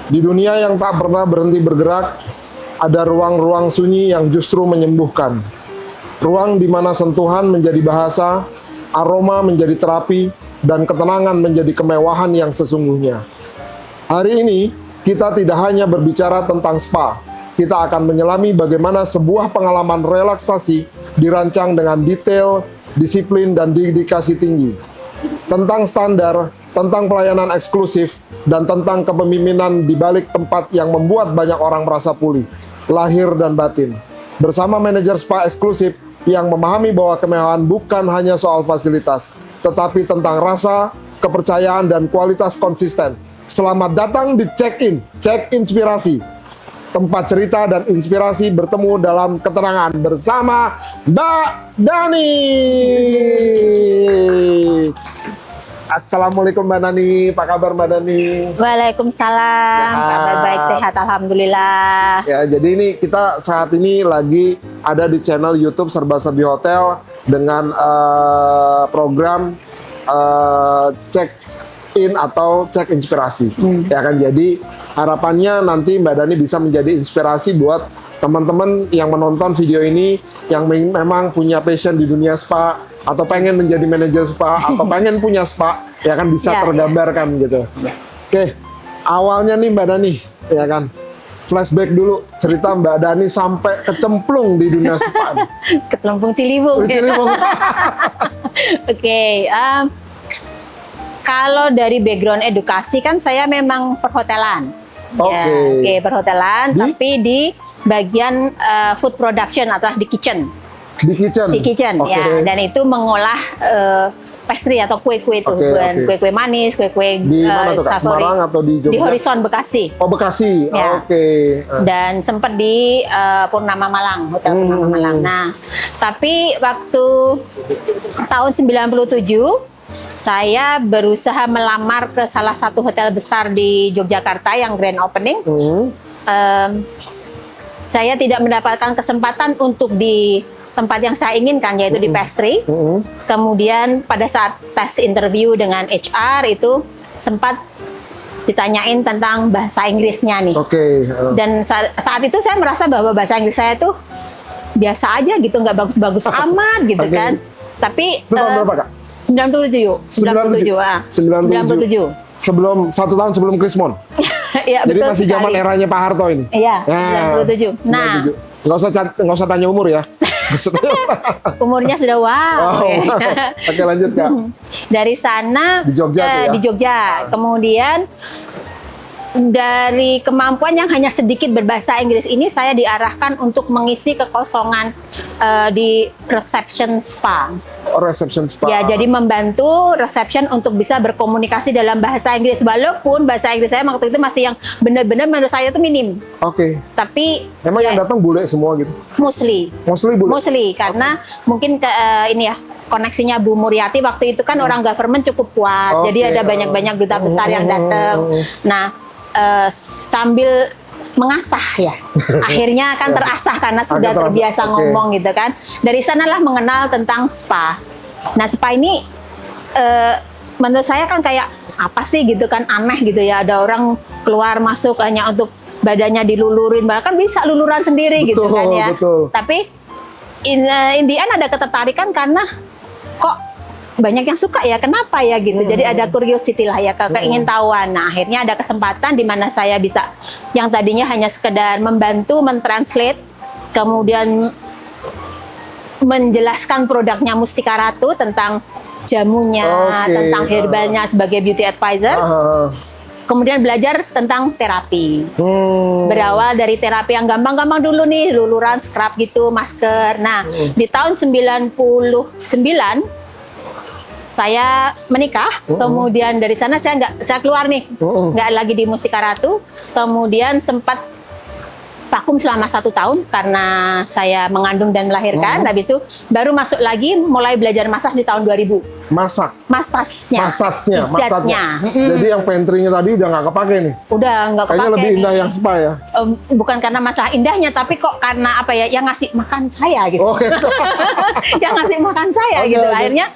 Di dunia yang tak pernah berhenti bergerak, ada ruang-ruang sunyi yang justru menyembuhkan. Ruang di mana sentuhan menjadi bahasa, aroma menjadi terapi, dan ketenangan menjadi kemewahan yang sesungguhnya. Hari ini, kita tidak hanya berbicara tentang spa. Kita akan menyelami bagaimana sebuah pengalaman relaksasi dirancang dengan detail, disiplin, dan dedikasi tinggi. Tentang standar, tentang pelayanan eksklusif, dan tentang kepemimpinan di balik tempat yang membuat banyak orang merasa pulih, lahir dan batin. Bersama manajer spa eksklusif yang memahami bahwa kemewahan bukan hanya soal fasilitas, tetapi tentang rasa, kepercayaan, dan kualitas konsisten. Selamat datang di Check-in, Cek Inspirasi. Tempat cerita dan inspirasi bertemu dalam keterangan bersama Mbak Dani. Assalamualaikum Mbak Dani, apa kabar Mbak Dani? Waalaikumsalam, kabar baik, sehat, alhamdulillah. Ya, jadi ini kita saat ini lagi ada di channel YouTube Serba Serbi Hotel dengan program Check In atau Cek Inspirasi. Ya kan, jadi harapannya nanti Mbak Dani bisa menjadi inspirasi buat teman-teman yang menonton video ini yang memang punya passion di dunia spa atau pengen menjadi manajer spa atau pengen punya spa, ya kan bisa tergambarkan gitu. Oke, awalnya nih Mbak Dani, ya kan, flashback dulu cerita Mbak Dani sampai kecemplung di dunia spa. Ketelempung Ciliwung. Oke, kalau dari background edukasi kan saya memang perhotelan. Oke, perhotelan, tapi di bagian food production atau di kitchen. Di kitchen. Di kitchen, ya. Dan itu mengolah pastry atau kue-kue itu, kue-kue manis, kue-kue di mana tuh, Kak? Semarang atau di Jogja? Di Horizon Bekasi. Oh, Bekasi. Ya. Dan sempat di Purnama Malang, Hotel Purnama Malang. Nah, tapi waktu tahun 97 saya berusaha melamar ke salah satu hotel besar di Yogyakarta yang grand opening. Saya tidak mendapatkan kesempatan untuk di tempat yang saya inginkan, yaitu di pastry. Kemudian pada saat tes interview dengan HR itu sempat ditanyain tentang bahasa Inggrisnya nih. Dan saat itu saya merasa bahwa bahasa Inggris saya tuh biasa aja gitu, nggak bagus-bagus amat gitu kan. Tapi itu tahun berapa, Kak? 97. Sebelum 1 tahun sebelum Krismon. Ya, jadi betul masih zaman sekali. eranya Pak Harto ini. Iya, 97. Nah, nggak usah tanya umur ya. Umurnya sudah wow. Oke, lanjut Kak. Dari sana di Jogja, di Jogja. Kemudian dari kemampuan yang hanya sedikit berbahasa Inggris ini, saya diarahkan untuk mengisi kekosongan di reception spa. Reception spa. Ya, jadi membantu reception untuk bisa berkomunikasi dalam bahasa Inggris, walaupun bahasa Inggris saya waktu itu masih yang benar-benar menurut saya itu minim. Tapi emang yang datang bule semua gitu? Mostly bule. Mostly karena mungkin ini ya, koneksinya Bu Muriati waktu itu kan orang government cukup kuat. Jadi ada banyak-banyak duta besar yang datang. Nah, sambil mengasah ya, akhirnya kan terasah karena sudah terbiasa ngomong gitu kan. Dari sanalah mengenal tentang spa. Nah, spa ini menurut saya kan kayak apa sih gitu kan, aneh gitu ya, ada orang keluar masuk hanya untuk badannya dilulurin, bahkan bisa luluran sendiri gitu kan ya. Tapi in the end ada ketertarikan karena kok banyak yang suka ya, kenapa ya gitu. Jadi ada curiosity lah ya, keingintahuan. Nah, akhirnya ada kesempatan di mana saya bisa, yang tadinya hanya sekedar membantu mentranslate, kemudian menjelaskan produknya Mustika Ratu tentang jamunya, tentang herbalnya sebagai beauty advisor. Kemudian belajar tentang terapi. Berawal dari terapi yang gampang-gampang dulu nih, luluran, scrub gitu, masker. Nah, di tahun 99 saya menikah, kemudian dari sana saya keluar nih, nggak lagi di Mustika Ratu, kemudian sempat vakum selama 1 tahun karena saya mengandung dan melahirkan. Habis itu baru masuk lagi mulai belajar massage di tahun 2000. Massage-nya. Jadi yang pantry-nya tadi udah nggak kepake nih. Udah nggak kepake. Kayaknya lebih indah yang spa ya. Bukan karena masalah indahnya, tapi kok karena apa ya? Yang ngasih makan saya gitu. Oke. Yang ngasih makan saya gitu. Akhirnya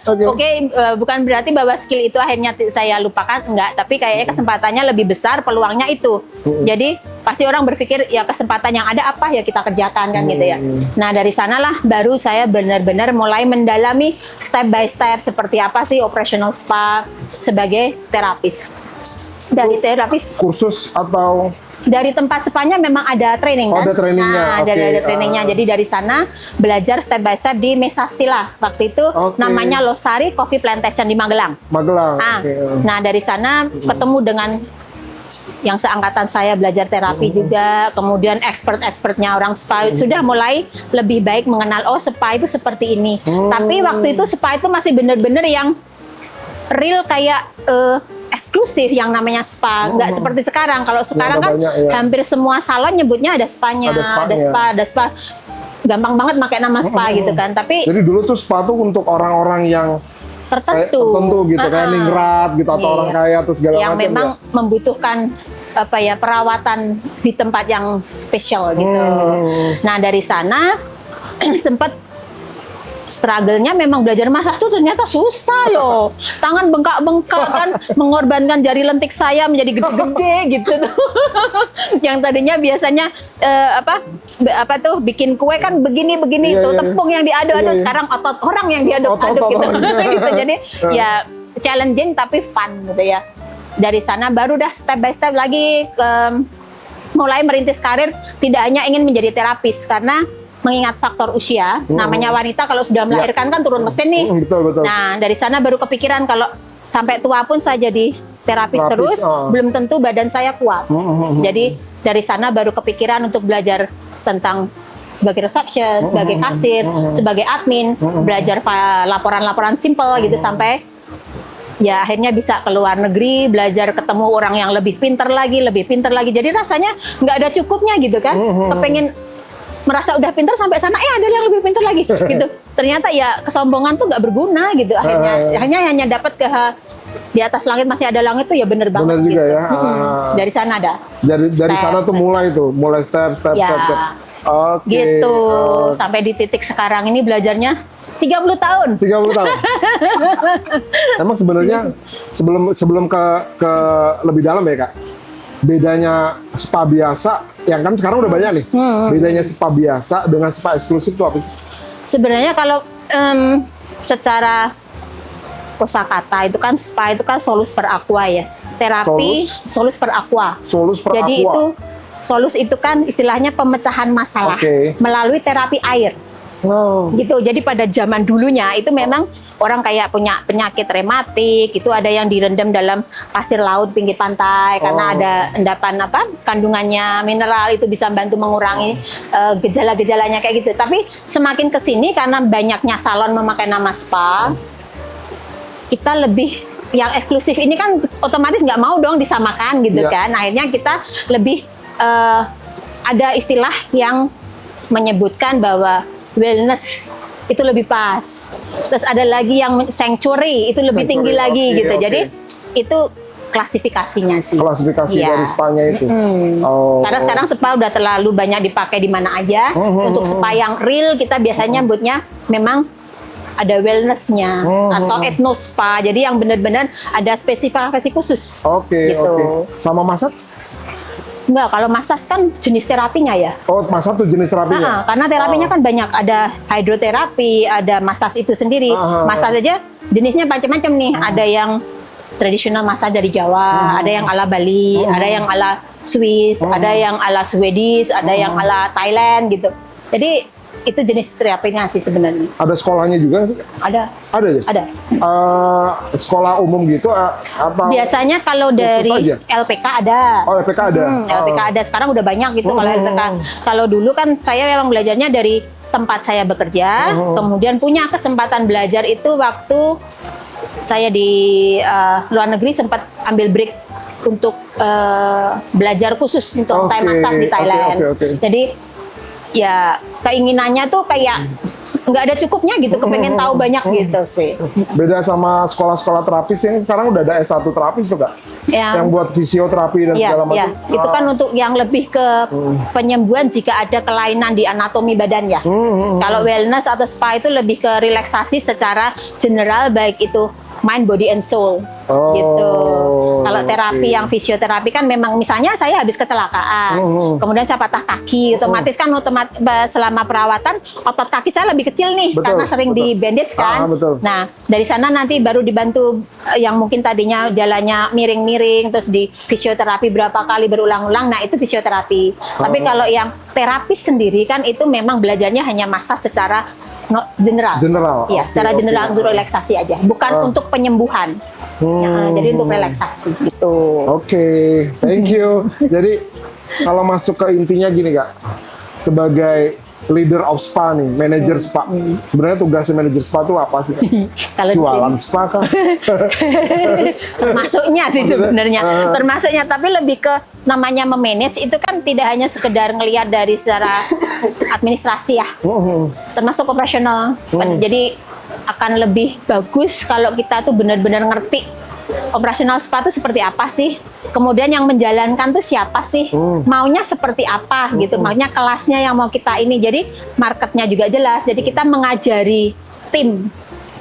bukan berarti bahwa skill itu akhirnya saya lupakan, enggak. Tapi kayaknya kesempatannya lebih besar, peluangnya itu. Jadi pasti orang berpikir ya kesempatan yang ada apa ya kita kerjakan kan gitu ya. Nah dari sanalah baru saya benar-benar mulai mendalami step by step seperti apa sih operational spa sebagai terapis. Dari terapis kursus atau dari tempat spanya memang ada training kan? Ada trainingnya. Nah, ada trainingnya. Jadi dari sana belajar step by step di Mesastila. Waktu itu namanya Losari Coffee Plantation di Magelang. Nah, dari sana ketemu dengan yang seangkatan saya belajar terapi juga, kemudian expert-expertnya orang spa sudah mulai lebih baik mengenal spa itu seperti ini. Tapi waktu itu spa itu masih benar-benar yang real kayak eksklusif yang namanya spa, nggak seperti sekarang. Kalau sekarang kan hampir semua salon nyebutnya ada spanya, ada spa. Gampang banget pakai nama spa gitu kan. Tapi jadi dulu tuh spa tuh untuk orang-orang yang tertentu gitu, kayak ningrat gitu atau orang kaya atau segala macam. Yang memang membutuhkan perawatan di tempat yang spesial gitu. Nah dari sana sempat struggle-nya memang belajar massage tuh ternyata susah loh. Tangan bengkak-bengkak kan, mengorbankan jari lentik saya menjadi gede-gede gitu tuh. Yang tadinya biasanya apa tuh bikin kue kan begini-begini tuh, tepung yang diaduk-aduk, sekarang otot orang yang diaduk-aduk gitu. Gitu. Jadi ya challenging tapi fun gitu ya. Dari sana baru dah step by step lagi mulai merintis karir, tidak hanya ingin menjadi terapis karena mengingat faktor usia, namanya wanita kalau sudah melahirkan kan turun mesin nih. Betul. Nah, dari sana baru kepikiran kalau sampai tua pun saya jadi terapis terus, belum tentu badan saya kuat. Jadi dari sana baru kepikiran untuk belajar tentang sebagai reception, sebagai kasir, sebagai admin, belajar laporan-laporan simple gitu sampai ya akhirnya bisa ke luar negeri, belajar ketemu orang yang lebih pintar lagi. Jadi rasanya nggak ada cukupnya gitu kan. Kepengen merasa udah pintar sampai sana, ada yang lebih pintar lagi gitu. Ternyata ya kesombongan tuh nggak berguna gitu. Akhirnya hanya dapat ke di atas langit masih ada langit tuh ya bener banget. Bener juga gitu. ya. Dari sana ada. Dari sana tuh mulai step. Gitu. Sampai di titik sekarang ini belajarnya 30 tahun. 30 tahun. Emang sebenarnya sebelum ke lebih dalam ya Kak. Bedanya spa biasa, yang kan sekarang udah banyak nih. Bedanya spa biasa dengan spa eksklusif itu apa sih? Sebenarnya kalau secara kosakata itu kan spa itu kan solus per aqua ya. Terapi solus per aqua. Jadi itu solus itu kan istilahnya pemecahan masalah melalui terapi air. Gitu. Jadi pada zaman dulunya itu memang orang kayak punya penyakit rematik, itu ada yang direndam dalam pasir laut pinggir pantai karena ada endapan kandungannya mineral, itu bisa bantu mengurangi gejala-gejalanya kayak gitu. Tapi semakin kesini karena banyaknya salon memakai nama spa, kita lebih yang eksklusif ini kan otomatis nggak mau dong disamakan gitu kan. Akhirnya kita lebih ada istilah yang menyebutkan bahwa wellness itu lebih pas. Terus ada lagi yang sanctuary itu lebih tinggi lagi gitu. Jadi itu klasifikasinya sih. Klasifikasi dari spa-nya itu. Karena sekarang spa udah terlalu banyak dipakai di mana aja. Untuk spa yang real kita biasanya nyebutnya memang ada wellness-nya atau ethno spa. Jadi yang benar-benar ada spesifikasi khusus. Gitu. Sama massage? Enggak, kalau massage kan jenis terapinya ya. Massage tuh jenis terapinya? Karena terapinya kan banyak, ada hidroterapi, ada massage itu sendiri. Massage aja jenisnya macam-macam nih. Ada yang tradisional massage dari Jawa, ada yang ala Bali, ada yang ala Swiss, ada yang ala Swedish, ada yang ala Thailand gitu. Jadi itu jenis terapinya sih sebenarnya. Ada sekolahnya juga sih? Ada. Ada ya? Ada. Sekolah umum gitu apa? Biasanya kalau dari LPK ada. LPK ada. LPK ada. Sekarang udah banyak gitu kalau LPK. Kalau dulu kan saya memang belajarnya dari tempat saya bekerja, kemudian punya kesempatan belajar itu waktu saya di luar negeri sempat ambil break untuk belajar khusus untuk Thai massage di Thailand. Jadi ya keinginannya tuh kayak nggak ada cukupnya gitu, kepengen tahu banyak gitu sih. Beda sama sekolah-sekolah terapis yang sekarang udah ada S1 terapis tuh Kak? Yang buat fisioterapi dan segala macam. Itu kan untuk yang lebih ke penyembuhan jika ada kelainan di anatomi badan ya. Kalau wellness atau spa itu lebih ke relaksasi secara general, baik itu mind, body, and soul gitu. Kalau terapi yang fisioterapi kan memang misalnya saya habis kecelakaan, kemudian saya patah kaki, otomatis kan selama perawatan otot kaki saya lebih kecil nih karena sering di bandage kan. Nah dari sana nanti baru dibantu yang mungkin tadinya jalannya miring-miring, terus di fisioterapi berapa kali berulang-ulang. Nah itu fisioterapi. Tapi kalau yang terapis sendiri kan itu memang belajarnya hanya massage secara general. Ya, secara general untuk relaksasi aja, bukan untuk penyembuhan. Jadi untuk relaksasi gitu. Thank you. Jadi kalau masuk ke intinya gini Kak, sebagai leader of spa nih, manajer spa. Sebenarnya tugasnya manajer spa itu apa sih? Kalau jualan spa kan? Termasuknya sih sebenarnya, termasuknya. Tapi lebih ke namanya memanage itu kan tidak hanya sekedar ngelihat dari secara administrasi ya, termasuk operasional. Jadi akan lebih bagus kalau kita tuh benar-benar ngerti operasional spa itu seperti apa sih, kemudian yang menjalankan tuh siapa sih, maunya seperti apa gitu, maunya kelasnya yang mau kita ini, jadi marketnya juga jelas. Jadi kita mengajari tim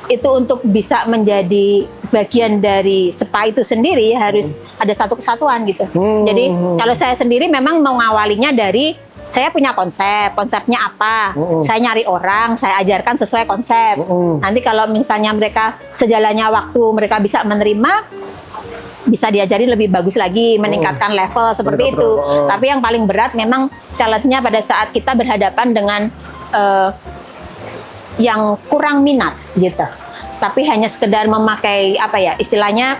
itu untuk bisa menjadi bagian dari spa itu sendiri harus ada satu kesatuan gitu. Jadi kalau saya sendiri memang mengawalinya dari saya punya konsepnya apa, saya nyari orang, saya ajarkan sesuai konsep. Nanti kalau misalnya mereka sejalannya waktu mereka bisa menerima, bisa diajari lebih bagus lagi, meningkatkan level seperti itu. Tapi yang paling berat memang challenge-nya pada saat kita berhadapan dengan yang kurang minat gitu. Tapi hanya sekedar memakai apa ya istilahnya,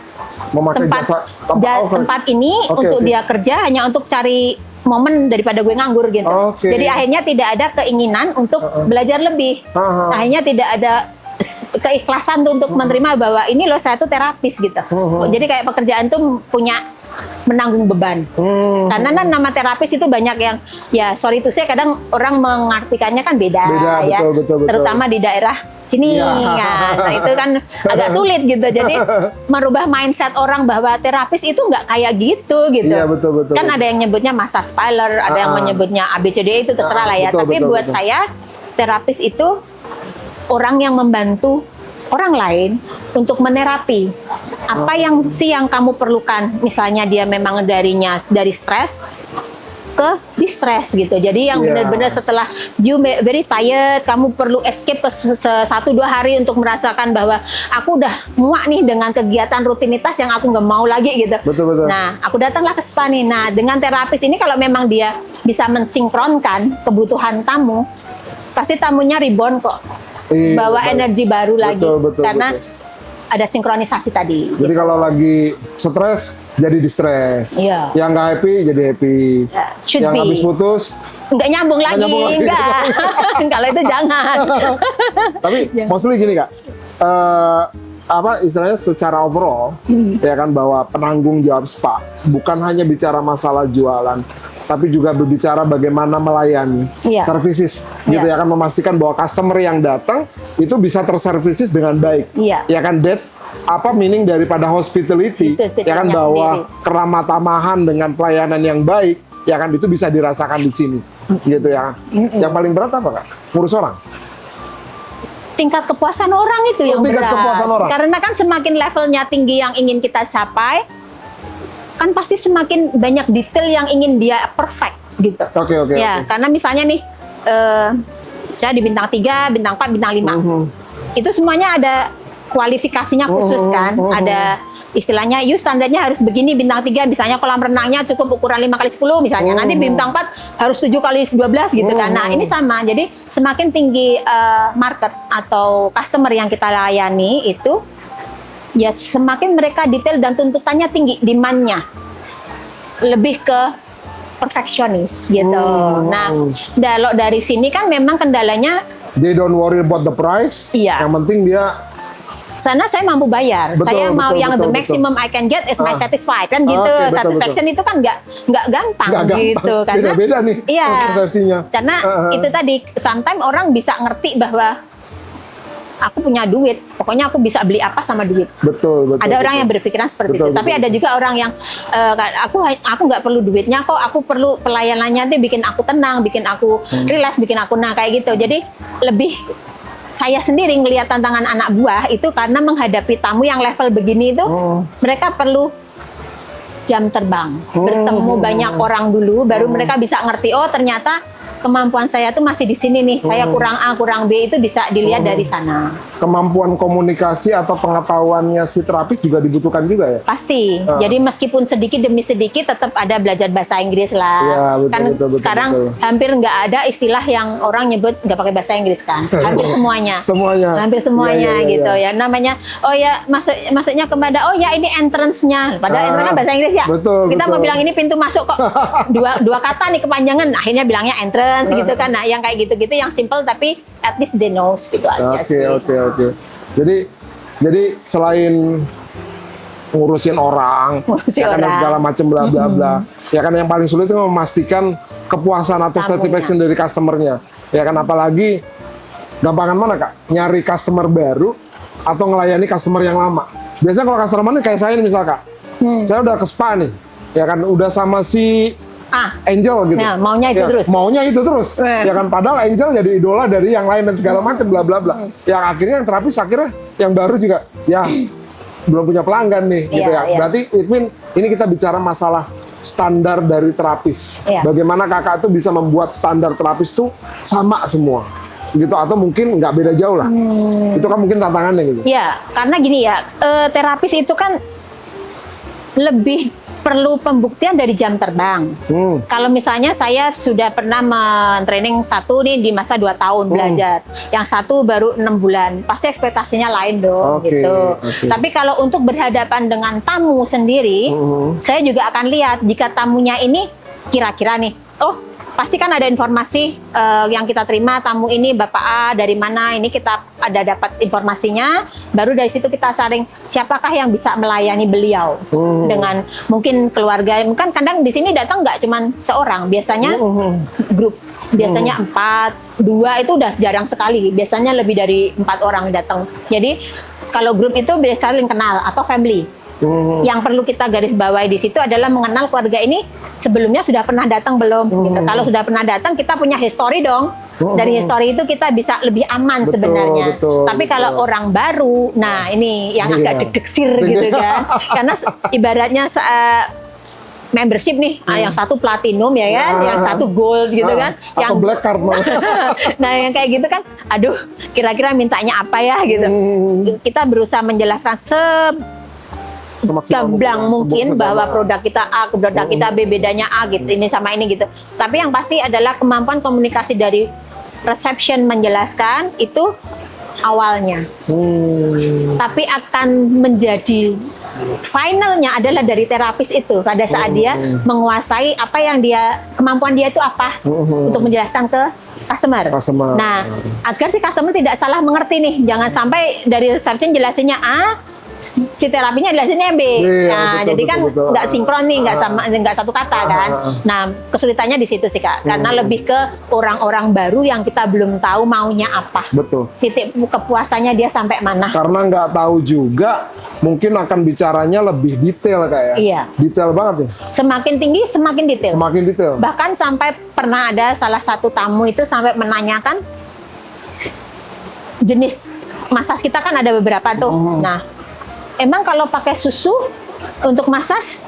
tempat ini untuk dia kerja hanya untuk cari momen daripada gue nganggur gitu. Jadi akhirnya tidak ada keinginan untuk belajar lebih. Akhirnya tidak ada keikhlasan tuh untuk menerima bahwa ini loh saya tuh terapis gitu. Jadi kayak pekerjaan tuh punya menanggung beban. Karena kan nama terapis itu banyak yang ya sorry tuh saya kadang orang mengartikannya kan beda ya. Betul. Terutama di daerah sini kan. Nah itu kan agak sulit gitu. Jadi merubah mindset orang bahwa terapis itu nggak kayak gitu. Iya, betul. Kan ada yang nyebutnya massage parlor, ada yang menyebutnya ABCD, itu terserah lah ya. Tapi buat saya terapis itu orang yang membantu orang lain untuk menerapi apa yang kamu perlukan. Misalnya dia memang dari stres ke distress gitu. Jadi yang benar-benar setelah you very tired, kamu perlu escape 1-2 hari untuk merasakan bahwa aku udah muak nih dengan kegiatan rutinitas yang aku nggak mau lagi gitu. Betul. Nah, aku datanglah ke spa nih. Nah, dengan terapis ini kalau memang dia bisa mensinkronkan kebutuhan tamu, pasti tamunya rebound kok. Bawa energi baru lagi. Karena ada sinkronisasi tadi. Jadi kalau lagi stres, jadi di-stres. Yang nggak happy, jadi happy. Yang habis putus, nggak nyambung lagi. Enggak. Kalau itu jangan. Tapi mostly gini Kak, apa istilahnya secara overall, ya kan bahwa penanggung jawab spa bukan hanya bicara masalah jualan, tapi juga berbicara bagaimana melayani services gitu ya kan, memastikan bahwa customer yang datang itu bisa terservices dengan baik. Ya kan, that's apa meaning daripada hospitality. Ya kan, bahwa keramah tamahan dengan pelayanan yang baik, ya kan, itu bisa dirasakan di sini. Gitu ya. Yang paling berat apa Kak? Ngurus orang? Tingkat kepuasan orang itu yang berat. Karena kan semakin levelnya tinggi yang ingin kita capai, kan pasti semakin banyak detail yang ingin dia perfect gitu. Ya, karena misalnya nih, saya di bintang 3, bintang 4, bintang 5. Itu semuanya ada kualifikasinya khusus kan. Ada istilahnya, standarnya harus begini. Bintang 3 misalnya kolam renangnya cukup ukuran 5x10 misalnya. Nanti bintang 4 harus 7x12 gitu kan. Nah, ini sama. Jadi semakin tinggi market atau customer yang kita layani itu, ya semakin mereka detail dan tuntutannya tinggi, demand-nya lebih ke perfeksionis gitu. Nah, kalau dari sini kan memang kendalanya they don't worry about the price. Yang penting dia sana saya mampu bayar. Betul, Saya mau betul, yang betul, the betul. maximum I can get is my satisfied kan gitu. Oke, betul, Satisfaction itu kan nggak gampang, Nggak gampang. gitu karena Beda-beda nih iya, persepsinya. karena itu tadi sometimes orang bisa ngerti bahwa aku punya duit, pokoknya aku bisa beli apa sama duit. Betul. Ada orang yang berpikiran seperti itu, tapi ada juga orang yang aku nggak perlu duitnya kok, aku perlu pelayanannya nanti bikin aku tenang, bikin aku relax, bikin aku kayak gitu. Jadi lebih saya sendiri ngelihat tantangan anak buah itu karena menghadapi tamu yang level begini itu, mereka perlu jam terbang, bertemu banyak orang dulu, baru mereka bisa ngerti, oh ternyata kemampuan saya tuh masih di sini nih, saya kurang A, kurang B, itu bisa dilihat dari sana. Kemampuan komunikasi atau pengetahuannya si terapis juga dibutuhkan juga ya? Pasti. Jadi meskipun sedikit demi sedikit tetap ada belajar bahasa Inggris lah. Ya, betul, Kan betul, sekarang betul. hampir nggak ada istilah yang orang nyebut nggak pakai bahasa Inggris kan. Hampir semuanya. Semuanya. Hampir semuanya Iya, gitu ya. Namanya oh ya maksudnya kepada oh ya ini entrance-nya. Padahal entrance kan bahasa Inggris ya. Betul, Kita betul. mau bilang ini pintu masuk kok. Dua kata nih kepanjangan. Akhirnya bilangnya entrance gitu kan. Nah, yang kayak gitu-gitu yang simple tapi at least they knows gitu aja sih. Oke. Jadi selain ngurusin orang, Ngurusin ya kan, orang. segala macam bla bla bla. Ya kan yang paling sulit itu memastikan kepuasan atau Tamunya. satisfaction dari customernya. Ya kan apalagi gampangan mana Kak? Nyari customer baru atau ngelayani customer yang lama. Biasanya kalau customer ini kayak saya nih misal Kak. Saya udah ke spa nih. Ya kan udah sama si Angel gitu. Nah, maunya itu terus. Maunya itu terus. Ya kan padahal Angel jadi idola dari yang lain dan segala macam bla bla bla. Yang akhirnya yang terapis akhirnya yang baru juga ya belum punya pelanggan nih gitu ya. Iya. Berarti it mean ini kita bicara masalah standar dari terapis. Iya. Bagaimana Kakak tuh bisa membuat standar terapis tuh sama semua. Gitu atau mungkin nggak beda jauh lah. Itu kan mungkin tantangannya gitu. Ya, karena gini ya, terapis itu kan lebih perlu pembuktian dari jam terbang. Kalau misalnya saya sudah pernah men-training satu nih di masa 2 tahun belajar, yang satu baru 6 bulan, pasti ekspektasinya lain dong Oke, gitu. oke. Tapi kalau untuk berhadapan dengan tamu sendiri, saya juga akan lihat jika tamunya ini kira-kira nih, oh pasti kan ada informasi yang kita terima tamu ini Bapak A dari mana, ini kita ada dapat informasinya, baru dari situ kita saring siapakah yang bisa melayani beliau dengan mungkin keluarga, mungkin kadang di sini datang nggak cuma seorang, biasanya grup, biasanya 4, 2 itu udah jarang sekali, biasanya lebih dari 4 orang datang. Jadi kalau grup itu biasanya saling kenal atau family. Yang perlu kita garis bawahi di situ adalah mengenal keluarga ini sebelumnya sudah pernah datang belum. Gitu. Kalau sudah pernah datang, kita punya history dong. Dari history itu kita bisa lebih aman Betul, sebenarnya. betul, Tapi betul. kalau orang baru, nah ini yang Iya. agak deg-degsir gitu kan. Karena ibaratnya membership nih, yang satu platinum ya kan, yang satu gold gitu kan. Atau Yang black card malah. nah yang kayak gitu kan, aduh kira-kira mintanya apa ya gitu. Kita berusaha menjelaskan Semaksimal gamblang mungkin sederhana. bahwa produk kita A, produk kita B, bedanya A gitu, ini sama ini gitu. Tapi yang pasti adalah kemampuan komunikasi dari reception menjelaskan itu awalnya. Tapi akan menjadi finalnya adalah dari terapis itu pada saat dia menguasai apa yang kemampuan dia itu apa untuk menjelaskan ke customer. Nah, agar si customer tidak salah mengerti nih, jangan sampai dari reception jelasinnya A, si terapinya jelasinnya B. Iya, Nah, betul, jadi kan betul. nggak sinkron nih, nggak satu kata kan. Nah, kesulitannya di situ sih Kak, karena lebih ke orang-orang baru yang kita belum tahu maunya apa. Betul. Titik kepuasannya dia sampai mana. Karena nggak tahu juga, mungkin akan bicaranya lebih detail kayak. Iya. Detail banget ya. Semakin tinggi semakin detail. Semakin detail. Bahkan sampai pernah ada salah satu tamu itu sampai menanyakan jenis massage kita kan ada beberapa tuh. Nah, emang kalau pakai susu untuk massage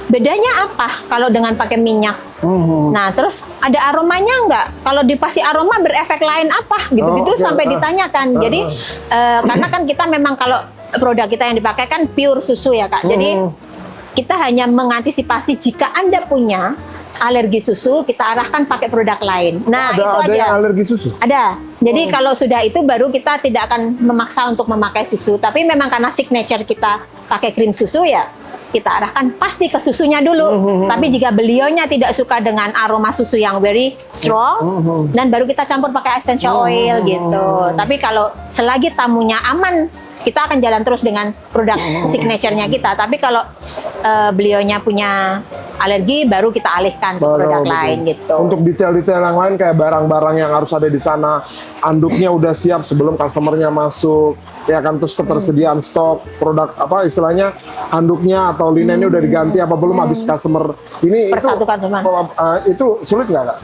bedanya apa kalau dengan pakai minyak? Nah, terus ada aromanya nggak? Kalau dipasih aroma berefek lain apa? Gitu-gitu oke. sampai ditanyakan. Jadi karena kan kita memang kalau produk kita yang dipakai kan pure susu ya Kak. Jadi kita hanya mengantisipasi jika Anda punya alergi susu, kita arahkan pakai produk lain. Nah, itu ada aja. yang alergi susu. Ada. Jadi kalau sudah itu baru kita tidak akan memaksa untuk memakai susu. Tapi memang karena signature kita pakai krim susu ya, kita arahkan pasti ke susunya dulu. Tapi jika beliaunya tidak suka dengan aroma susu yang very strong, dan baru kita campur pakai essential oil gitu. Tapi kalau selagi tamunya aman kita akan jalan terus dengan produk signature-nya kita. Tapi kalau beliaunya punya alergi, baru kita alihkan ke produk lain gitu. Untuk detail-detail yang lain kayak barang-barang yang harus ada di sana, anduknya udah siap sebelum customernya masuk, ya kan, terus ketersediaan stok produk apa istilahnya anduknya atau linennya udah diganti apa belum habis customer ini Persatukan teman. itu sulit nggak Kak?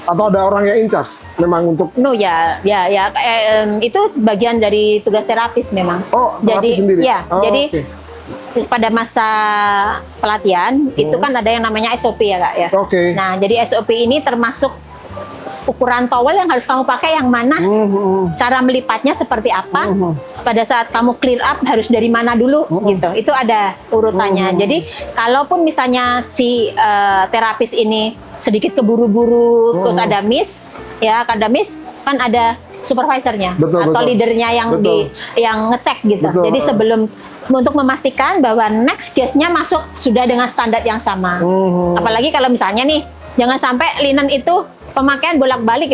Atau ada orang yang in charge memang untuk No ya, itu bagian dari tugas terapis memang. Oh, terapis jadi sendiri? ya, Oh, jadi oke. pada masa pelatihan itu kan ada yang namanya SOP ya Kak ya. Oke. Nah, jadi SOP ini termasuk ukuran towel yang harus kamu pakai yang mana, cara melipatnya seperti apa, pada saat kamu clear up harus dari mana dulu gitu. Itu ada urutannya. Jadi kalaupun misalnya si terapis ini sedikit keburu-buru, terus ada miss, ya ada miss, kan ada supervisornya atau leadernya yang yang ngecek gitu. Betul. Jadi sebelum untuk memastikan bahwa next guest-nya masuk sudah dengan standar yang sama. Apalagi kalau misalnya nih, jangan sampai linen itu pemakaian bolak-balik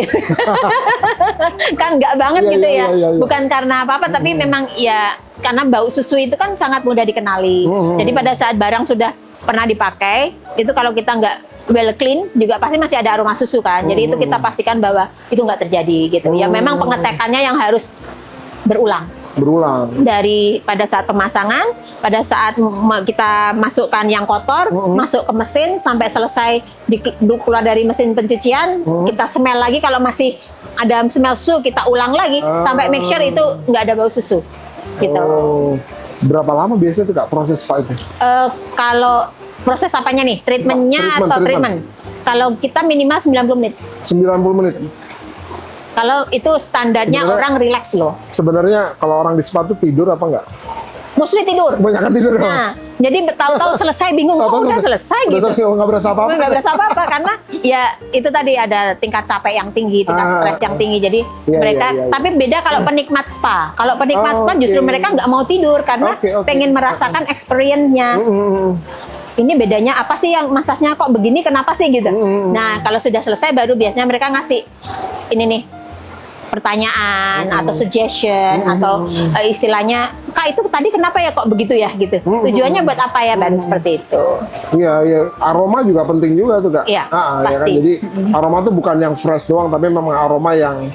kan nggak banget gitu ya. Bukan karena apa-apa, tapi memang ya karena bau susu itu kan sangat mudah dikenali. Jadi pada saat barang sudah pernah dipakai, itu kalau kita nggak well clean juga pasti masih ada aroma susu kan. Jadi itu kita pastikan bahwa itu nggak terjadi gitu. Ya memang pengecekannya yang harus berulang. Dari pada saat pemasangan, pada saat kita masukkan yang kotor, masuk ke mesin sampai selesai keluar dari mesin pencucian, kita smell lagi, kalau masih ada smell susu kita ulang lagi sampai make sure itu nggak ada bau susu gitu. Berapa lama biasanya tuh Kak proses spa itu? Kalau proses apanya nih? Treatmentnya atau treatment? Kalau kita minimal 90 menit. 90 menit. Kalau itu standarnya orang relax loh. Sebenarnya kalau orang di spa tuh tidur apa enggak? Mostly tidur. Banyak tidur. Nah, jadi tahu-tahu selesai bingung, udah selesai gitu. Nggak berasa apa-apa. Nggak berasa apa-apa karena ya itu tadi ada tingkat capek yang tinggi, tingkat stres yang tinggi. Jadi mereka, tapi beda kalau penikmat spa. Kalau penikmat spa justru mereka nggak mau tidur karena pengen merasakan experience-nya. Ini bedanya apa sih, yang masasnya kok begini, kenapa sih gitu. Nah, kalau sudah selesai baru biasanya mereka ngasih ini nih pertanyaan atau suggestion atau istilahnya, Kak itu tadi kenapa ya kok begitu ya gitu. Tujuannya buat apa ya, baru seperti itu. Iya, iya. Aroma juga penting juga tuh Kak. Iya, Ya pasti. kan? Jadi aroma tuh bukan yang fresh doang, tapi memang aroma yang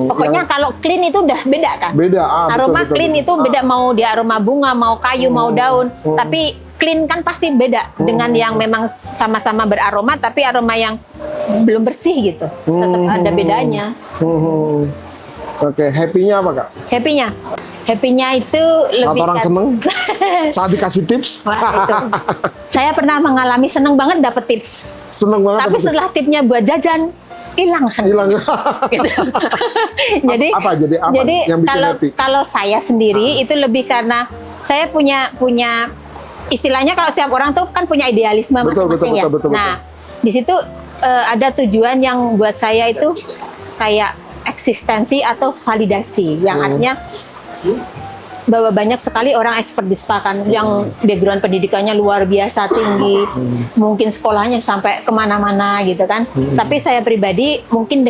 pokoknya kalau clean itu udah beda kan. Beda. Aroma betul, clean itu beda, mau dia aroma bunga, mau kayu, mau daun. Tapi clean kan pasti beda dengan yang memang sama-sama beraroma tapi aroma yang belum bersih gitu. Tetap ada bedanya. Oke, happy-nya apa Kak? Happy-nya itu lebih Saat orang seneng saat dikasih tips. Wah, itu. Saya pernah mengalami seneng banget dapet tips. Seneng banget. Tapi setelah tipsnya buat jajan, hilang seneng. Gitu. Jadi apa yang bikin happy? kalau saya sendiri itu lebih karena saya punya istilahnya, kalau setiap orang tuh kan punya idealisme masing-masing ya. Nah, di situ ada tujuan yang buat saya itu kayak eksistensi atau validasi, yang artinya bahwa banyak sekali orang expert di spa kan, yang background pendidikannya luar biasa tinggi, mungkin sekolahnya sampai kemana-mana gitu kan. Tapi saya pribadi mungkin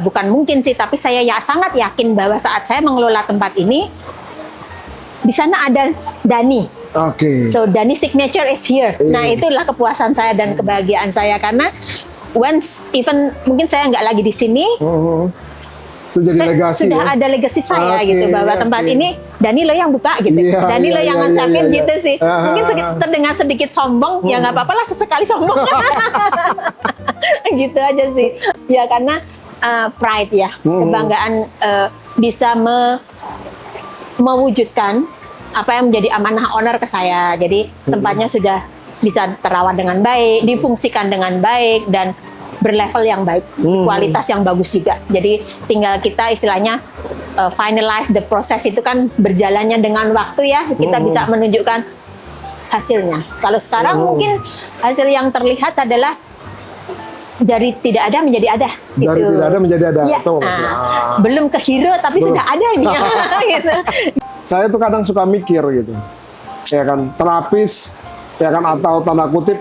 bukan mungkin sih, tapi saya sangat yakin bahwa saat saya mengelola tempat ini, di sana ada Dani. So Dani signature is here. Nah, itulah kepuasan saya dan kebahagiaan saya karena once even mungkin saya nggak lagi di sini, itu jadi legasi, sudah ada legasi saya gitu, bahwa tempat ini Dani lo yang buka gitu, Dani lo yang ngancapin gitu sih. Mungkin terdengar sedikit sombong, ya nggak apa-apa lah, sesekali sombong. Gitu aja sih. Ya karena pride ya, kebanggaan bisa mewujudkan apa yang menjadi amanah owner ke saya. Jadi tempatnya sudah bisa terawat dengan baik, difungsikan dengan baik, dan berlevel yang baik, kualitas yang bagus juga. Jadi tinggal kita istilahnya finalize the process, itu kan berjalannya dengan waktu ya, kita bisa menunjukkan hasilnya. Kalau sekarang mungkin hasil yang terlihat adalah dari tidak ada menjadi ada. Dari gitu. tidak ada menjadi ada. Ya, belum ke hero tapi sudah ada ini. Gitu. Saya tuh kadang suka mikir gitu, ya kan, terapis, ya kan, atau tanda kutip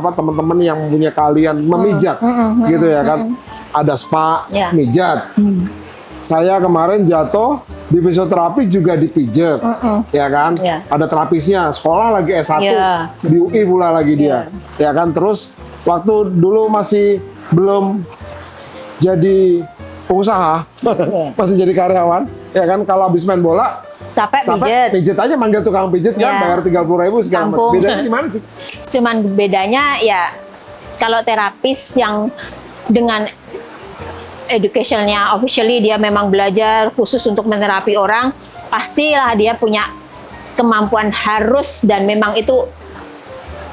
teman-teman yang punya kalian memijat, gitu ya kan, ada spa, mijat. Saya kemarin jatuh Di fisioterapi juga dipijet, ya kan? Iya. Ada terapisnya, sekolah lagi S1 Iya. di UI pula lagi dia, ya kan? Terus waktu dulu masih belum jadi pengusaha, masih jadi karyawan, ya kan? Kalau habis main bola, Capek pijet. pijet aja, manggil tukang pijet kan, Iya. bayar 30.000 segala macam. Kampung. Bedanya gimana sih? Cuman bedanya ya kalau terapis yang dengan educationnya officially dia memang belajar khusus untuk menerapi orang, pastilah dia punya kemampuan harus dan memang itu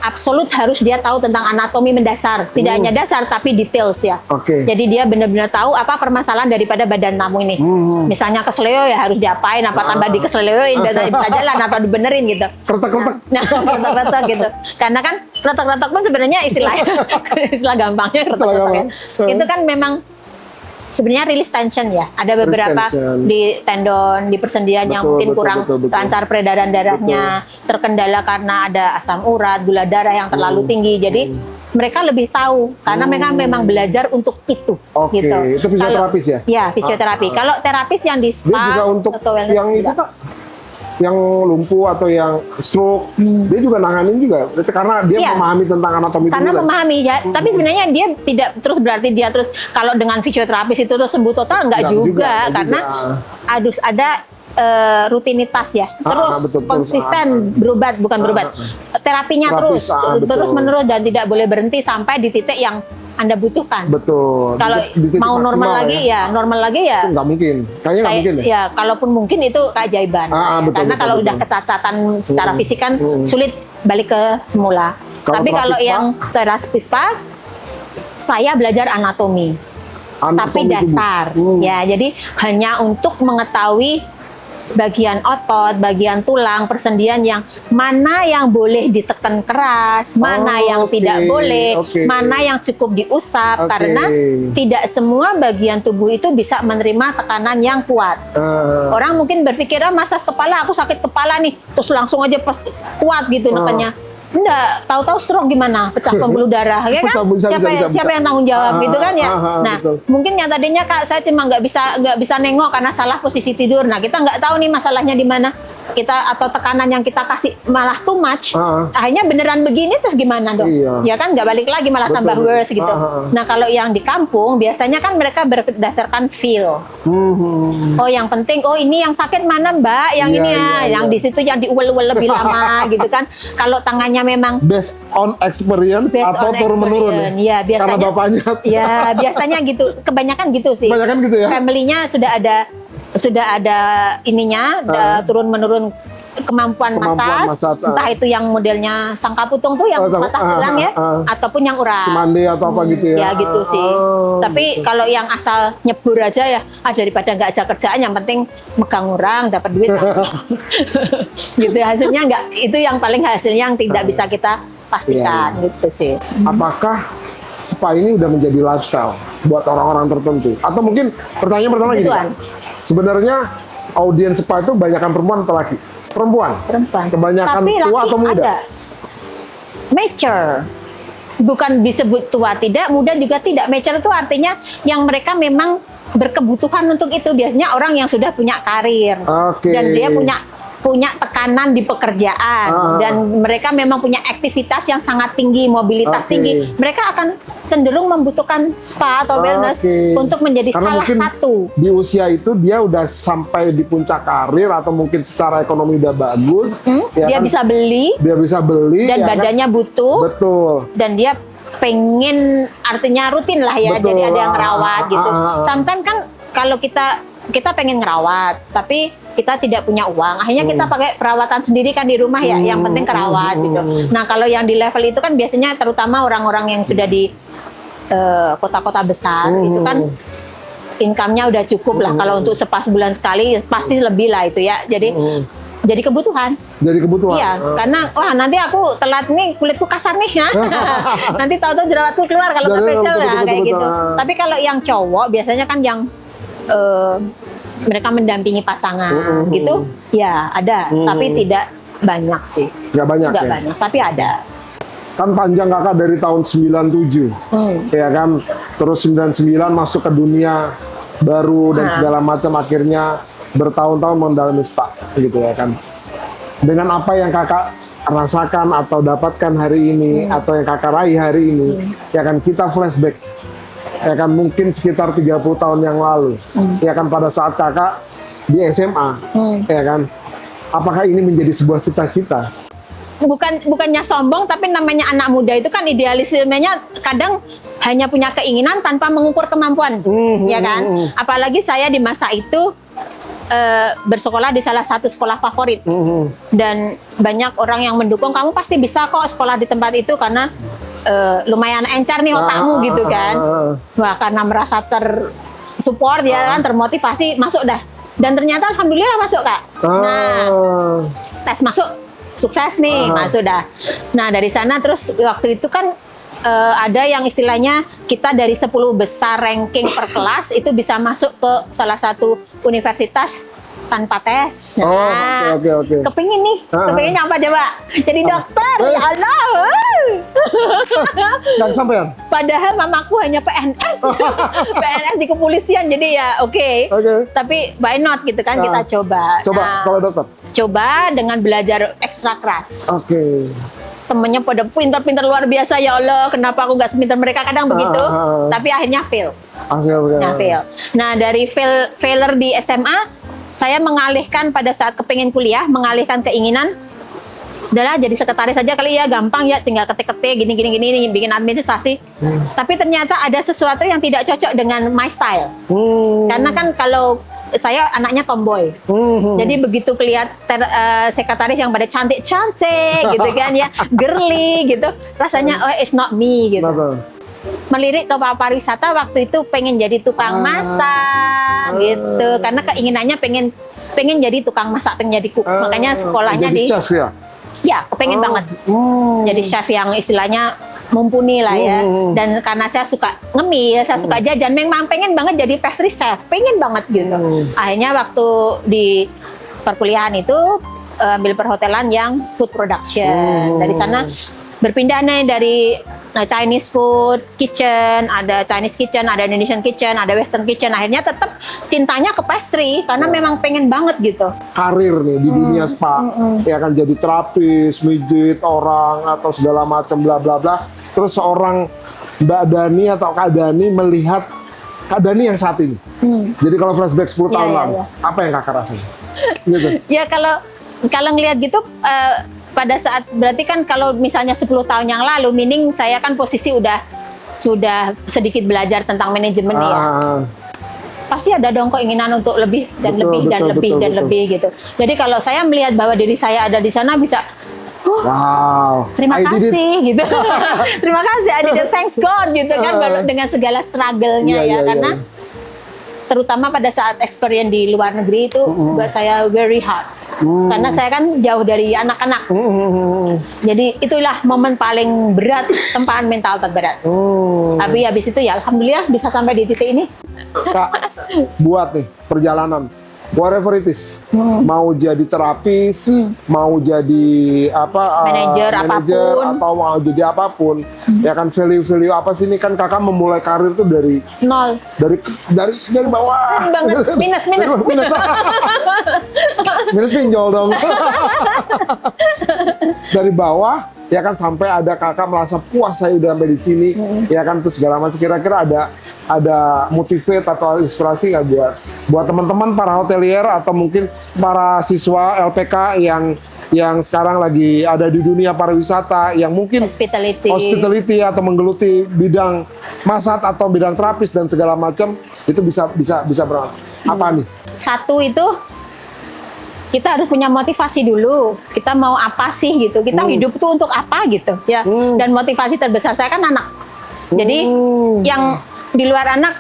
absolut harus dia tahu tentang anatomi mendasar, tidak hanya dasar tapi details ya. Oke. Jadi dia benar-benar tahu apa permasalahan daripada badan tamu ini. Misalnya kesleo ya harus diapain, apa tambah dikesleoin, dan bisa jalan atau dibenerin gitu. Kretek-kretek. Nah, retak-retak gitu. Karena kan retak-retak pun sebenarnya istilah gampangnya retak-retak ya. Itu kan memang sebenarnya release tension ya. Ada beberapa tension. di tendon, di persendian yang Betul, mungkin betul, kurang betul. lancar peredaran darahnya, terkendala karena ada asam urat, gula darah yang terlalu tinggi. Jadi mereka lebih tahu karena mereka memang belajar untuk itu. Oke, Gitu. itu fisioterapis ya? Ya, fisioterapi. Kalau terapis yang di Dia spa juga untuk atau wellness yang itu enggak. Kak, yang lumpuh atau yang stroke, dia juga nanganin juga. Karena dia Iya. memahami tentang anatomi Karena tubuh kan? memahami ya, tapi sebenarnya dia tidak terus berarti dia terus kalau dengan fisioterapis itu terus sembuh total enggak juga, enggak karena juga. ada rutinitas ya, terus betul, konsisten berobat bukan berobat, terapinya Terapis, terus betul. menerus dan tidak boleh berhenti sampai di titik yang Anda butuhkan. Betul. Kalau Di titik mau normal maksimal lagi ya normal lagi ya. Itu nggak mungkin. Kayaknya nggak mungkin ya. Ya, kalaupun mungkin itu keajaiban. Betul, Karena betul, kalau betul. udah kecacatan secara fisik kan Hmm. sulit balik ke semula. Kalau Tapi kalau terapis yang terapis spa, saya belajar anatomi, tapi Anatomi dasar. tubuh. Ya, jadi hanya untuk mengetahui bagian otot, bagian tulang, persendian yang mana yang boleh ditekan keras, mana yang oke, tidak boleh, oke. mana yang cukup diusap, Oke. karena tidak semua bagian tubuh itu bisa menerima tekanan yang kuat. Orang mungkin berpikir, masas kepala, aku sakit kepala nih, terus langsung aja pas kuat gitu nekannya. Enggak, tahu-tahu stroke gimana, pecah pembuluh darah, ya kan? Bisa, siapa yang tanggung jawab gitu kan ya? Nah, betul. mungkin yang tadinya Kak saya cuma nggak bisa nengok karena salah posisi tidur. Nah, kita nggak tahu nih masalahnya di mana. Kita atau tekanan yang kita kasih malah too much. Akhirnya beneran begini terus gimana dong? Iya. Ya kan nggak balik lagi malah Betul, tambah betul. worse gitu. Nah, kalau yang di kampung biasanya kan mereka berdasarkan feel. Oh, yang penting ini yang sakit mana Mbak? Yang Iya, ini ya, iya, yang iya. di situ yang diuel-uel lebih lama gitu kan. Kalau tangannya memang Based on experience based atau on turun-menurun ya? experience. Ya, biasanya. Karena bapaknya. Ya, biasanya gitu. Kebanyakan gitu sih. Kebanyakan gitu ya? Family-nya sudah ada ininya, turun menurun kemampuan massage, massage, entah itu yang modelnya sangka putung tuh yang patah tulang ya, ataupun yang urat. Cimande atau apa gitu ya? Ya gitu sih. Tapi kalau yang asal nyebur aja ya, daripada nggak aja kerjaan, yang penting megang orang dapat duit. Gitu hasilnya nggak, itu yang paling hasilnya yang tidak bisa kita pastikan gitu sih. Apakah spa ini udah menjadi lifestyle buat orang-orang tertentu? Atau mungkin pertanyaan pertama gini, Kebutuhan. Kak. Sebenarnya audiens spa itu banyakan perempuan atau laki? Perempuan. Kebanyakan Tapi tua laki atau muda? ada. Mature. Bukan disebut tua tidak, muda juga tidak. Mature itu artinya yang mereka memang berkebutuhan untuk itu. Biasanya orang yang sudah punya karir. Oke. Dan dia punya tekanan di pekerjaan dan mereka memang punya aktivitas yang sangat tinggi, mobilitas tinggi, mereka akan cenderung membutuhkan spa atau wellness untuk menjadi Karena salah mungkin satu. Di usia itu dia udah sampai di puncak karir atau mungkin secara ekonomi udah bagus, ya Dia kan? bisa beli Dia bisa beli dan ya kan? badannya butuh Betul. dan dia pengen artinya rutin lah ya, Betul. jadi ada yang ngerawat gitu. Sometimes kan kalau kita pengen ngerawat tapi kita tidak punya uang, akhirnya kita pakai perawatan sendiri kan di rumah ya, yang penting kerawat gitu. Nah, kalau yang di level itu kan biasanya terutama orang-orang yang sudah di kota-kota besar itu kan income-nya udah cukup lah, kalau untuk spa sebulan sekali pasti lebih lah itu ya, jadi kebutuhan. Jadi kebutuhan. Iya, karena wah nanti aku telat nih, kulitku kasar nih ya. Nanti tahu-tahu jerawatku keluar kalau nggak facial ya, kayak gitu. Tapi kalau yang cowok biasanya kan yang mereka mendampingi pasangan gitu, ya ada, tapi tidak banyak sih. Nggak banyak Nggak ya? banyak, tapi ada. Kan panjang Kakak dari tahun 97, ya kan? Terus 99 masuk ke dunia baru dan segala macam, akhirnya bertahun-tahun mendalami spa gitu ya kan. Dengan apa yang kakak rasakan atau dapatkan hari ini atau yang kakak raih hari ini, ya kan kita flashback, ya kan mungkin sekitar 30 tahun yang lalu, ya kan pada saat kakak di SMA, ya kan, apakah ini menjadi sebuah cita-cita? Bukannya sombong, tapi namanya anak muda itu kan idealismenya kadang hanya punya keinginan tanpa mengukur kemampuan, ya kan? Apalagi saya di masa itu bersekolah di salah satu sekolah favorit, dan banyak orang yang mendukung, kamu pasti bisa kok sekolah di tempat itu karena lumayan encer nih otakmu gitu kan. Wah, karena merasa tersupport ya kan, termotivasi, masuk dah. Dan ternyata alhamdulillah masuk, Kak. Nah, tes masuk sukses nih, masuk dah. Nah, dari sana terus waktu itu kan ada yang istilahnya kita dari 10 besar ranking per kelas itu bisa masuk ke salah satu universitas tanpa tes. Nah, Oke. kepingin nih, kepinginnya apa coba? Jadi dokter, ya Allah. Dan sampean? Padahal mamaku hanya PNS, PNS di kepolisian, jadi ya oke. Tapi why not gitu kan, kita coba. Coba Nah, sekolah dokter. coba dengan belajar ekstra keras. Oke. Temennya pada pintar-pintar luar biasa, ya Allah, kenapa aku nggak sepintar mereka, kadang begitu. Tapi akhirnya fail. Nah, fail. Nah, dari failure di SMA, saya mengalihkan pada saat kepingin kuliah, mengalihkan keinginan, udahlah jadi sekretaris saja kali ya, gampang ya, tinggal ketik-ketik gini, bikin administrasi. Tapi ternyata ada sesuatu yang tidak cocok dengan my style. Karena kan kalau saya anaknya tomboy, jadi begitu kelihatan sekretaris yang pada cantik-cantik gitu kan ya, girly gitu, rasanya oh it's not me gitu. Melirik ke pariwisata waktu itu, pengen jadi tukang masak gitu, karena keinginannya pengen jadi tukang masak, pengen jadi cook. Makanya sekolahnya jadi di chef ya? Ya, pengen banget jadi chef yang istilahnya mumpuni lah ya. Dan karena saya suka ngemil, saya suka jajan, memang pengen banget jadi pastry chef, pengen banget gitu. Akhirnya waktu di perkuliahan itu ambil perhotelan yang food production. Dari sana berpindah nih dari Chinese food kitchen, ada Chinese kitchen, ada Indonesian kitchen, ada Western kitchen. Akhirnya tetap cintanya ke pastry karena memang pengen banget gitu. Karir nih di dunia spa, ya kan jadi terapis, mijit orang atau segala macam bla bla bla. Terus seorang Mbak Dani atau Kak Dani melihat Kak Dani yang saat ini. Jadi kalau flashback 10 tahun lalu, apa yang kakak rasain? Gitu. Ya kalau ngelihat gitu, pada saat berarti kan kalau misalnya 10 tahun yang lalu, meaning saya kan posisi sudah sedikit belajar tentang manajemen ya. Pasti ada dong keinginan untuk lebih dan lebih gitu. Jadi kalau saya melihat bahwa diri saya ada di sana, bisa terima kasih gitu. Terima kasih, I did it, thanks God gitu kan, dengan segala struggle-nya karena terutama pada saat experience di luar negeri itu buat saya very hard. Karena saya kan jauh dari anak-anak. Jadi itulah momen paling berat, tempaan mental terberat. Tapi habis itu ya alhamdulillah bisa sampai di titik ini. Kak, buat nih perjalanan whatever it is, mau jadi terapis, mau jadi apa, manajer apapun, atau mau jadi apapun, ya kan value apa sih, ini kan kakak memulai karir tuh dari nol, dari bawah banget, minus minus pinjol dong. Dari bawah ya kan sampai ada kakak merasa puas saya udah sampai di sini, ya kan, terus segala macam. Kira-kira ada motivate atau inspirasi nggak buat teman-teman para hotelier atau mungkin para siswa LPK yang sekarang lagi ada di dunia pariwisata, yang mungkin hospitality atau menggeluti bidang masak atau bidang terapis dan segala macam, itu bisa berapa? Apa nih? Satu itu kita harus punya motivasi dulu. Kita mau apa sih gitu? Kita hidup tuh untuk apa gitu ya? Dan motivasi terbesar saya kan anak. Jadi yang di luar anak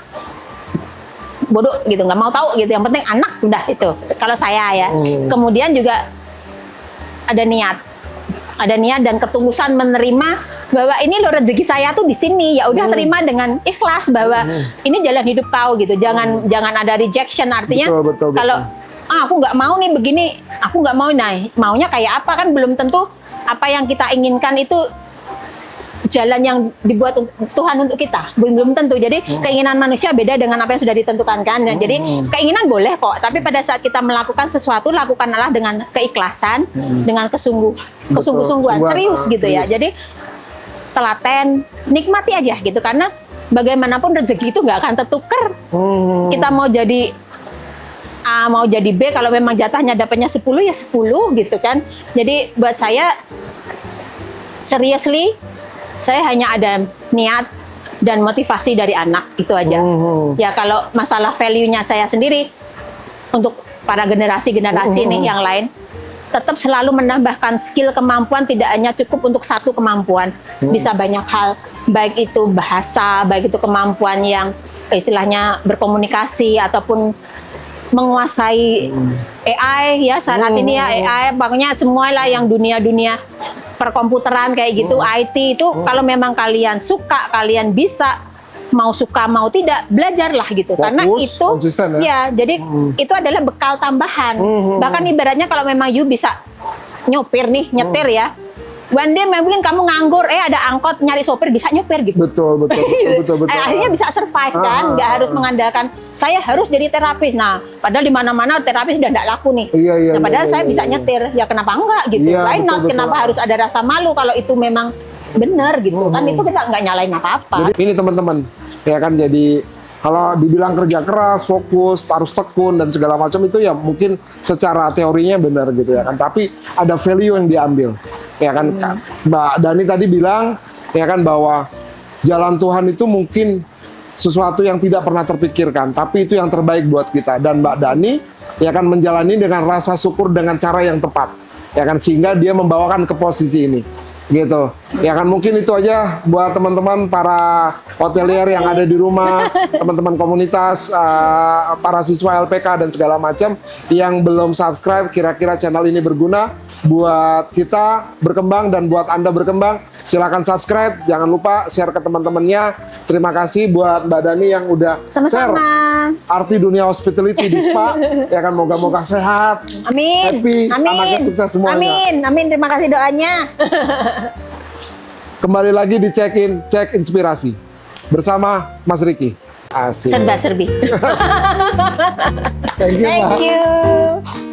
bodoh gitu, nggak mau tahu gitu. Yang penting anak udah itu. Kalau saya ya. Kemudian juga ada niat dan ketulusan menerima bahwa ini loh rezeki saya tuh di sini. Ya udah terima dengan ikhlas bahwa ini jalan hidup kau gitu. Jangan ada rejection, artinya betul. Kalau aku nggak mau nih begini, aku nggak mau, nah maunya kayak apa kan belum tentu apa yang kita inginkan itu jalan yang dibuat Tuhan untuk kita, belum tentu. Jadi keinginan manusia beda dengan apa yang sudah ditentukan kan. Nah, jadi keinginan boleh kok, tapi pada saat kita melakukan sesuatu, lakukanlah dengan keikhlasan, dengan kesungguh-sungguhan, serius gitu ya. Jadi telaten, nikmati aja gitu, karena bagaimanapun rezeki itu nggak akan tertukar. Kita mau jadi A, mau jadi B, kalau memang jatahnya dapatnya 10 ya 10 gitu kan. Jadi buat saya, seriously, saya hanya ada niat dan motivasi dari anak, itu aja. Ya kalau masalah value-nya saya sendiri, untuk para generasi-generasi nih yang lain, tetap selalu menambahkan skill, kemampuan, tidak hanya cukup untuk satu kemampuan. Bisa banyak hal, baik itu bahasa, baik itu kemampuan yang istilahnya berkomunikasi, ataupun menguasai AI ya saat ini ya, AI, pokoknya semualah yang dunia-dunia perkomputeran kayak gitu, IT itu kalau memang kalian suka, kalian bisa, mau suka mau tidak, belajarlah gitu. Fokus, karena itu ya, jadi itu adalah bekal tambahan. Bahkan ibaratnya kalau memang you bisa nyopir nih, nyetir ya, one day mungkin kamu nganggur, ada angkot nyari sopir, bisa nyopir gitu. Betul. Akhirnya bisa survive kan, nggak harus mengandalkan saya harus jadi terapis. Nah, padahal di mana-mana terapis udah nggak laku nih. Nah, padahal saya bisa nyetir, ya kenapa enggak gitu? Why not? Kenapa harus ada rasa malu kalau itu memang benar gitu? Kan itu kita nggak nyalain apa-apa. Jadi ini teman-teman, ya kan, jadi kalau dibilang kerja keras, fokus, harus tekun dan segala macam itu ya mungkin secara teorinya benar gitu ya kan. Tapi ada value yang diambil. Ya kan, Mbak Dani tadi bilang ya kan bahwa jalan Tuhan itu mungkin sesuatu yang tidak pernah terpikirkan, tapi itu yang terbaik buat kita. Dan Mbak Dani ya kan menjalani dengan rasa syukur dengan cara yang tepat. Ya kan, sehingga dia membawakan ke posisi ini. Gitu. Ya kan, mungkin itu aja buat teman-teman para hotelier yang ada di rumah, teman-teman komunitas, para siswa LPK dan segala macam yang belum subscribe, kira-kira channel ini berguna buat kita berkembang dan buat Anda berkembang. Silakan subscribe, jangan lupa share ke teman-temannya. Terima kasih buat Mbak Dani yang udah share arti dunia hospitality di spa. Ya kan, moga-moga sehat, happy, anaknya sukses semuanya. Amin. Terima kasih doanya. Kembali lagi di Cek Inspirasi bersama Mas Riki. Asik. Serba-serbi. Thank you. Thank you.